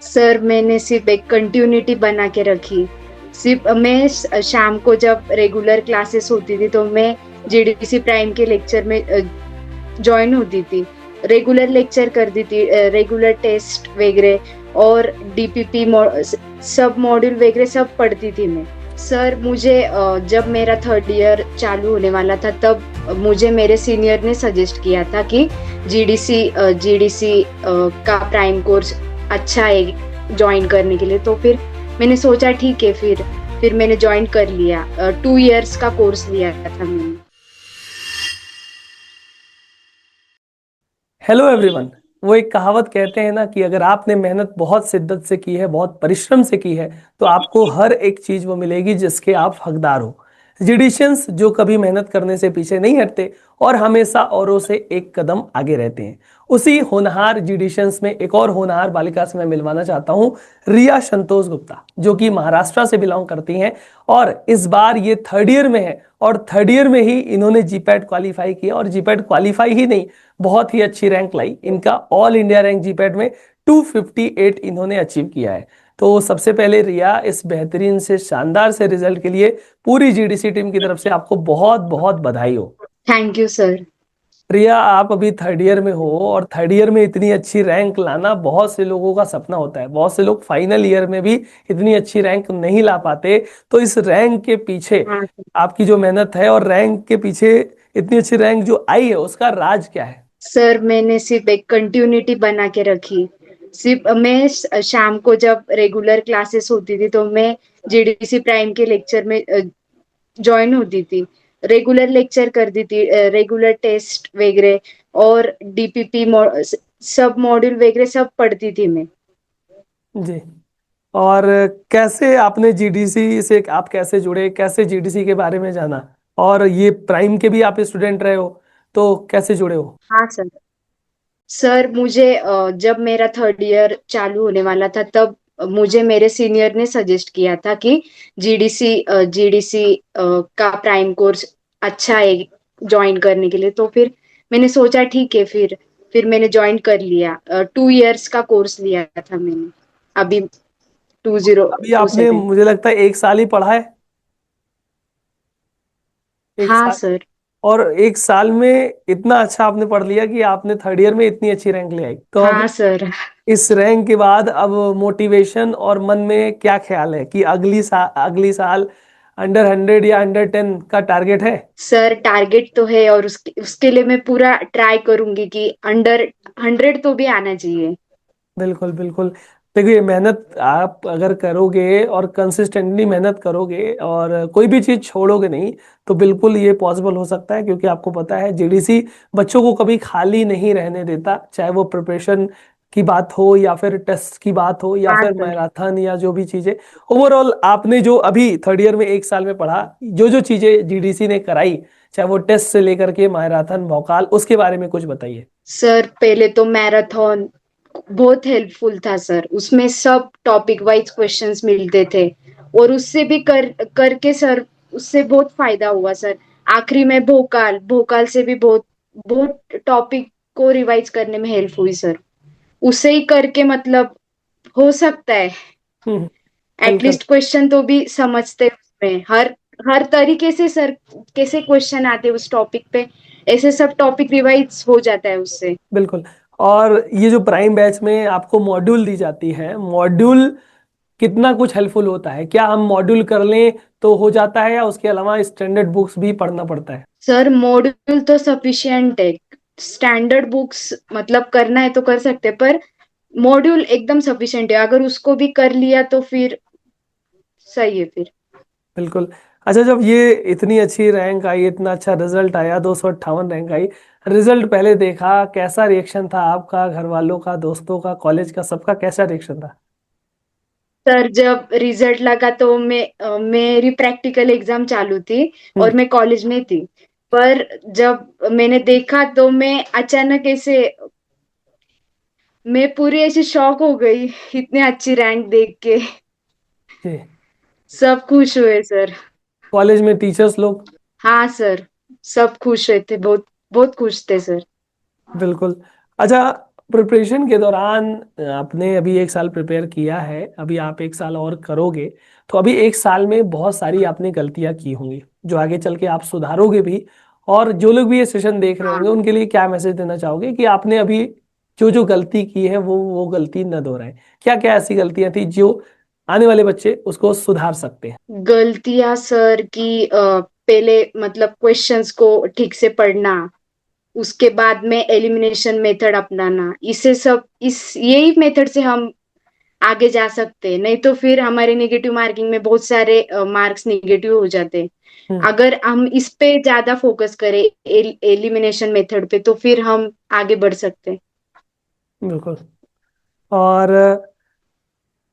Sir मैंने सिर्फ एक कंटिन्यूटी बना के रखी। सिर्फ मैं शाम को जब रेगुलर क्लासेस होती थी तो मैं जीडीसी प्राइम के लेक्चर में ज्वाइन होती थी। रेगुलर लेक्चर करती थी, रेगुलर टेस्ट वगैरह और डीपीपी सब मॉड्यूल वगैरह सब पढ़ती थी मैं। सर मुझे जब मेरा थर्ड ईयर चालू होने वाला था तब मुझे मेरे सीनियर ने सजेस्ट किया था कि जीडीसी का प्राइम कोर्स अच्छा है ज्वाइन करने के लिए। तो फिर मैंने सोचा ठीक है, फिर मैंने ज्वाइन कर लिया। 2 इयर्स का कोर्स लिया था मैंने। Hello everyone. वो एक कहावत कहते हैं ना कि अगर आपने मेहनत बहुत शिद्दत से की है, बहुत परिश्रम से की है, तो आपको हर एक चीज वो मिलेगी जिसके आप हकदार हो। जिडिशियंस जो कभी मेहनत करने से पीछे नहीं हटते और हमेशा औरों से एक कदम आगे रहते हैं। उसी होनहार जिडिशियंस में एक और होनहार बालिका से मैं मिलवाना चाहता हूँ, रिया संतोष गुप्ता, जो कि महाराष्ट्र से बिलोंग करती हैं और इस बार ये थर्ड ईयर में है और थर्ड ईयर में ही इन्होंने जीपैट क्वालिफाई किया और जीपैट क्वालिफाई ही नहीं, बहुत ही अच्छी रैंक लाई। इनका ऑल इंडिया रैंक जीपैट में 258 इन्होंने अचीव किया है। तो सबसे पहले रिया, इस बेहतरीन से शानदार से रिजल्ट के लिए पूरी जीडीसी टीम की तरफ से आपको बहुत बहुत बधाई हो। Thank you sir. रिया, आप अभी थर्ड ईयर में हो और थर्ड ईयर में इतनी अच्छी रैंक लाना बहुत से लोगों का सपना होता है। बहुत से लोग फाइनल ईयर में भी इतनी अच्छी रैंक नहीं ला पाते। तो इस रैंक के पीछे हाँ सर। आपकी जो मेहनत है और रैंक के पीछे इतनी अच्छी रैंक जो आई है, उसका राज क्या है? सर मैंने सिर्फ एक कंटिन्यूटी बना के रखी। सिर्फ मैं शाम को जब रेगुलर क्लासेस होती थी तो मैं जीडीसी प्राइम के लेक्चर में ज्वाइन होती थी। रेगुलर लेक्चर करती थी, रेगुलर टेस्ट वगैरह और डीपीपी सब मॉड्यूल वगैरह सब पढ़ती थी मैं। जी। और कैसे आपने जीडीसी से आप कैसे जुड़े, कैसे जीडीसी के बारे में जाना? और ये प्राइम के भी आप स्टूडेंट रहे हो, तो कैसे जुड़े हो? हाँ सर। सर मुझे जब मेरा थर्ड ईयर चालू होने वाला था तब मुझे मेरे सीनियर ने सजेस्ट किया था कि जीडीसी का प्राइम कोर्स अच्छा है ज्वाइन करने के लिए। तो फिर मैंने सोचा ठीक है, फिर मैंने ज्वाइन कर लिया। 2 इयर्स का कोर्स लिया था मैंने अभी टू जीरो अभी टू आपने, सेवन मुझे लगता है, एक साल ही पढ़ा है। एक हाँ साल। सर। और एक साल में इतना अच्छा आपने पढ़ लिया कि आपने थर्ड ईयर में इतनी अच्छी रैंक ले आई। तो अब हाँ सर। इस रैंक के बाद अब मोटिवेशन और मन में क्या ख्याल है कि अगली साल अंडर 100 या अंडर 10 का टारगेट है? सर टारगेट तो है और उसके लिए मैं पूरा ट्राई करूंगी कि अंडर 100 तो भी आना चाहिए। बिल्कुल बिल्कुल। देखिए, मेहनत आप अगर करोगे और कंसिस्टेंटली मेहनत करोगे और कोई भी चीज छोड़ोगे नहीं, तो बिल्कुल ये पॉसिबल हो सकता है। क्योंकि आपको पता है, जीडीसी बच्चों को कभी खाली नहीं रहने देता, चाहे वो प्रिपरेशन की बात हो या फिर टेस्ट की बात हो या हाँ फिर सर। मैराथन या जो भी चीजें। ओवरऑल आपने जो अभी थर्ड ईयर में एक साल में पढ़ा, जो जो चीजें जीडीसी ने कराई, चाहे वो टेस्ट से लेकर के मैराथन भौकाल, उसके बारे में कुछ बताइए। सर पहले तो मैराथन बहुत हेल्पफुल था सर। उसमें सब टॉपिक वाइज क्वेश्चंस मिलते थे और उससे भी करके सर उससे बहुत फायदा हुआ सर। आखिरी में भोकाल भोकाल से भी बहुत बहुत टॉपिक को रिवाइज करने में हेल्प हुई सर। उसे ही करके मतलब हो सकता है हम्म। बिल्कुल एटलीस्ट क्वेश्चन तो भी समझते हैं उसमें। हर हर तरीके से सर कैसे क्वेश्चन आते हैं उस टॉपिक पे, ऐसे सब टॉपिक रिवाइज हो जाता है उससे। बिल्कुल। और ये जो प्राइम बैच में आपको मॉड्यूल दी जाती है, मॉड्यूल कितना कुछ हेल्पफुल होता है? क्या हम मॉड्यूल कर लें तो हो जाता है, या उसके अलावा स्टैंडर्ड बुक्स भी पढ़ना पड़ता है? सर मॉड्यूल तो सफिशिएंट है। स्टैंडर्ड बुक्स मतलब करना है तो कर सकते हैं, पर मॉड्यूल एकदम सफिशिएंट है। अगर उसको भी कर लिया तो फिर सही है फिर। बिल्कुल। अच्छा, जब ये इतनी अच्छी रैंक आई, इतना अच्छा रिजल्ट आया, 258 रैंक आई, रिजल्ट पहले देखा, कैसा रिएक्शन था आपका, घर वालों का, दोस्तों का, कॉलेज का, सबका कैसा रिएक्शन था? सर जब रिजल्ट लगा तो मेरी प्रैक्टिकल एग्जाम चालू थी हम्म। और मैं कॉलेज में थी। पर जब मैंने देखा तो मैं अचानक ऐसे मैं पूरी ऐसी शॉक हो गई इतने अच्छी रैंक देख के। जी। सब खुश हुए सर। कॉलेज में टीचर्स लोग? हाँ सर, सब खुश हुए थे, बहुत बहुत खुश थे सर। बिल्कुल। अच्छा, प्रिपरेशन के दौरान आपने अभी एक साल प्रिपेयर किया है, अभी आप एक साल और करोगे, तो अभी एक साल में बहुत सारी आपने गलतियां की होंगी जो आगे चल के आप सुधारोगे भी। और जो लोग भी ये सेशन देख रहे होंगे हाँ उनके लिए क्या मैसेज देना चाहोगे कि आपने अभी जो जो गलती की है वो गलती न दोहराएं? क्या क्या ऐसी गलतियां थी जो आने वाले बच्चे उसको सुधार सकते हैं? गलतियां सर की पहले मतलब क्वेश्चंस को ठीक से पढ़ना, उसके बाद में एलिमिनेशन मेथड अपनाना, इसे सब इस यही मेथड से हम आगे जा सकते हैं। नहीं तो फिर हमारे नेगेटिव मार्किंग में बहुत सारे मार्क्स नेगेटिव हो जाते हैं। हम्म। अगर हम इस पे ज्यादा फोकस करें, एलिमिनेशन मेथड पे, तो फिर हम आगे बढ़ सकते हैं। बिल्कुल। और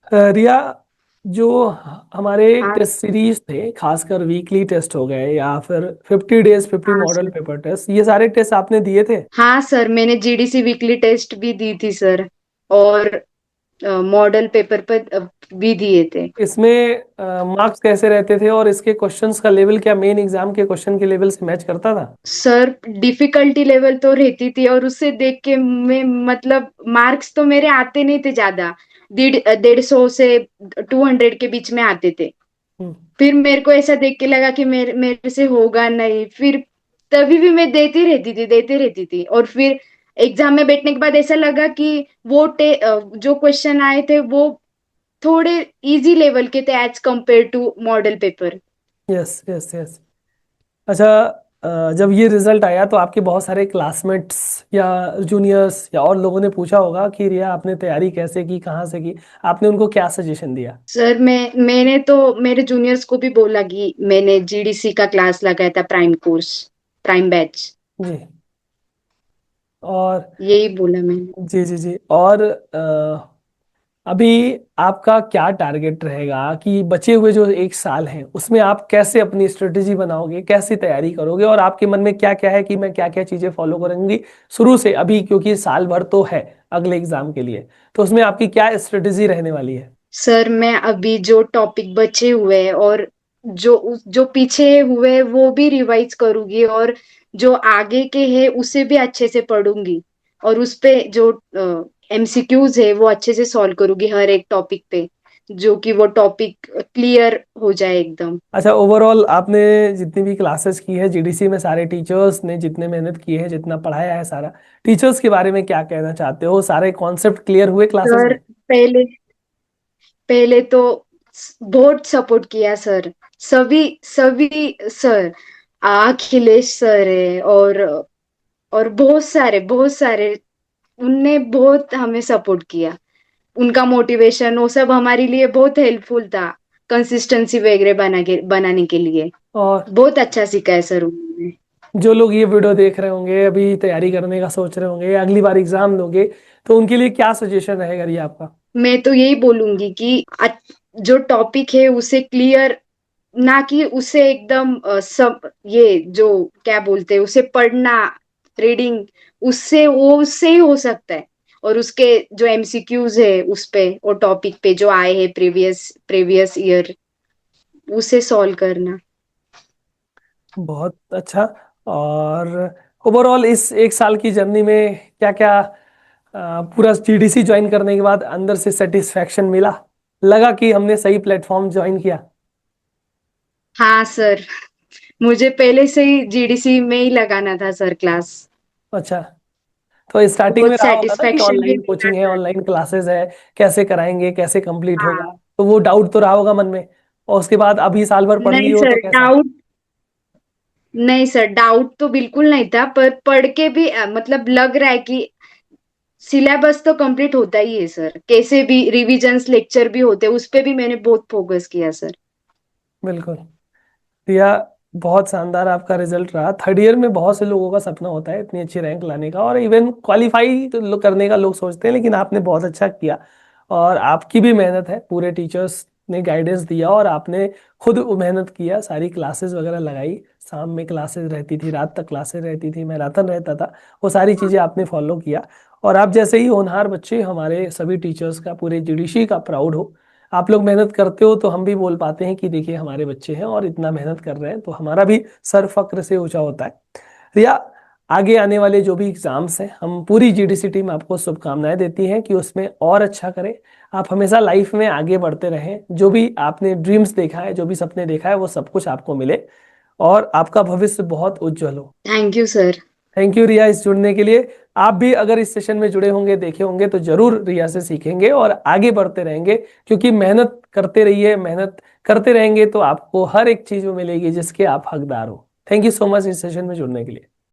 रिया, जो हमारे हाँ। टेस्ट सीरीज थे, खासकर वीकली टेस्ट हो गए या फिर 50 डेज 50 हाँ मॉडल सर। पेपर टेस्ट, ये सारे टेस्ट आपने दिए थे? हाँ सर, मैंने जीडीसी वीकली टेस्ट भी दी थी सर, और मॉडल पेपर पर भी दिए थे। इसमें मार्क्स कैसे रहते थे और इसके क्वेश्चंस का लेवल क्या मेन एग्जाम के क्वेश्चन के लेवल से मैच करता था? सर डिफिकल्टी लेवल तो रहती थी, और उससे देख के मैं मतलब मार्क्स तो मेरे आते नहीं थे ज्यादा, 150 से 200 के बीच में आते थे। हम्म। फिर मेरे को ऐसा देख के लगा कि मेरे मेरे से होगा नहीं, फिर तभी भी मैं देती रहती थी, और फिर एग्जाम में बैठने के बाद ऐसा लगा कि जो क्वेश्चन आए थे वो थोड़े इजी लेवल के थे as compare to model paper. Yes yes yes. अच्छा, जब ये रिजल्ट आया तो आपके बहुत सारे क्लासमेट्स या जूनियर्स या और लोगों ने पूछा होगा कि रिया आपने तैयारी कैसे की, कहाँ से की, आपने उनको क्या सजेशन दिया? सर मैंने तो मेरे जूनियर्स को भी बोला कि मैंने जीडीसी का क्लास लगाया था, प्राइम कोर्स, प्राइम बैच, जी। और यही बोला मैंने। जी जी जी। और अभी आपका क्या टारगेट रहेगा कि बचे हुए जो एक साल हैं उसमें आप कैसे अपनी स्ट्रेटेजी बनाओगे, कैसे तैयारी करोगे, और आपके मन में क्या क्या है कि मैं क्या क्या चीजें फॉलो करूंगी शुरू से अभी, क्योंकि साल भर तो है अगले एग्जाम के लिए, तो उसमें आपकी क्या स्ट्रेटेजी रहने वाली है? सर मैं अभी जो टॉपिक बचे हुए हैं और जो पीछे हुए वो भी रिवाइज करूंगी, और जो आगे के हैं उसे भी अच्छे से पढ़ूंगी, और उस पे जो एमसीक्यूज है वो अच्छे से सॉल्व करूंगी हर एक टॉपिक पे, जो कि वो टॉपिक क्लियर हो जाए एकदम। अच्छा, ओवरऑल आपने जितनी भी क्लासेस की है जीडीसी में, सारे टीचर्स ने जितने मेहनत की है, जितना पढ़ाया है, सारा टीचर्स के बारे में क्या कहना चाहते हो? सारे कॉन्सेप्ट क्लियर हुए क्लासेस सर में? पहले पहले तो बहुत सपोर्ट किया सर, सभी सभी सर, अखिलेश सर है, और बहुत सारे उनने बहुत हमें सपोर्ट किया। उनका मोटिवेशन वो सब हमारे लिए बहुत हेल्पफुल था, कंसिस्टेंसी वगैरह बनाने के लिए। और बहुत अच्छा सिखाया सर उन्होंने। जो लोग ये वीडियो देख रहे होंगे, अभी तैयारी करने का सोच रहे होंगे, अगली बार एग्जाम दोगे, तो उनके लिए क्या सजेशन रहेगा ये आपका? मैं तो यही बोलूंगी कि जो टॉपिक है उसे क्लियर, ना कि उसे एकदम सब ये जो क्या बोलते हैं उसे पढ़ना, रीडिंग, उससे ही हो सकता है। और उसके जो एमसीक्यूज है उस पे, वो टॉपिक पे जो आए हैं प्रीवियस प्रीवियस ईयर, उसे सॉल्व करना। बहुत अच्छा। और ओवरऑल इस एक साल की जर्नी में क्या क्या पूरा जीडीसी ज्वाइन करने के बाद अंदर से सेटिस्फैक्शन मिला, लगा कि हमने सही प्लेटफॉर्म ज्वाइन किया? हाँ सर, मुझे पहले से ही जीडीसी में ही लगाना था सर क्लास। अच्छा, तो स्टार्टिंग में बहुत रहा होगा ना कि सेटिस्फेक्शन भी ऑनलाइन मिला कोचिंग है, सर। ऑनलाइन क्लासेस है, कैसे कराएंगे, कैसे कंप्लीट होगा, हाँ। तो वो डाउट तो रहा होगा मन में। और उसके बाद अभी साल भर पढ़ नहीं लिए हो तो सर, कैसा? डाउट नहीं सर, डाउट तो बिल्कुल नहीं था, पर पढ़ के भी मतलब लग रहा है कि सिलेबस तो कंप्लीट होता ही है सर, कैसे भी रिविजन्स लेक्चर भी होते हैं, उस पे भी मैंने बहुत फोकस किया सर। बिल्कुल। रिया, बहुत शानदार आपका रिजल्ट रहा। थर्ड ईयर में बहुत से लोगों का सपना होता है इतनी अच्छी रैंक लाने का, और इवन क्वालिफाई करने का लोग सोचते हैं, लेकिन आपने बहुत अच्छा किया। और आपकी भी मेहनत है, पूरे टीचर्स ने गाइडेंस दिया और आपने खुद मेहनत किया, सारी क्लासेस वगैरह लगाई, शाम में क्लासेस रहती थी, रात तक क्लासेस रहती थी, मैराथन रहता था, वो सारी चीज़ें आपने फॉलो किया। और आप जैसे ही होनहार बच्चे हमारे सभी टीचर्स का, पूरे जुडिशरी का प्राउड हो। आप लोग मेहनत करते हो तो हम भी बोल पाते हैं कि देखिए हमारे बच्चे हैं और इतना मेहनत कर रहे हैं, तो हमारा भी सर फक्र से ऊंचा होता है। रिया, आगे आने वाले जो भी एग्जाम्स हैं, हम पूरी जीडीसी टीम आपको शुभकामनाएं देती हैं कि उसमें और अच्छा करें। आप हमेशा लाइफ में आगे बढ़ते रहें, जो भी आपने ड्रीम्स देखा है, जो भी सपने देखा है, वो सब कुछ आपको मिले और आपका भविष्य बहुत उज्जवल हो। Thank you sir. Thank you Riya इस जुड़ने के लिए। आप भी अगर इस सेशन में जुड़े होंगे, देखे होंगे, तो जरूर रिया से सीखेंगे और आगे बढ़ते रहेंगे, क्योंकि मेहनत करते रहिए, मेहनत करते रहेंगे तो आपको हर एक चीज वो मिलेगी जिसके आप हकदार हो। थैंक यू सो मच इस सेशन में जुड़ने के लिए।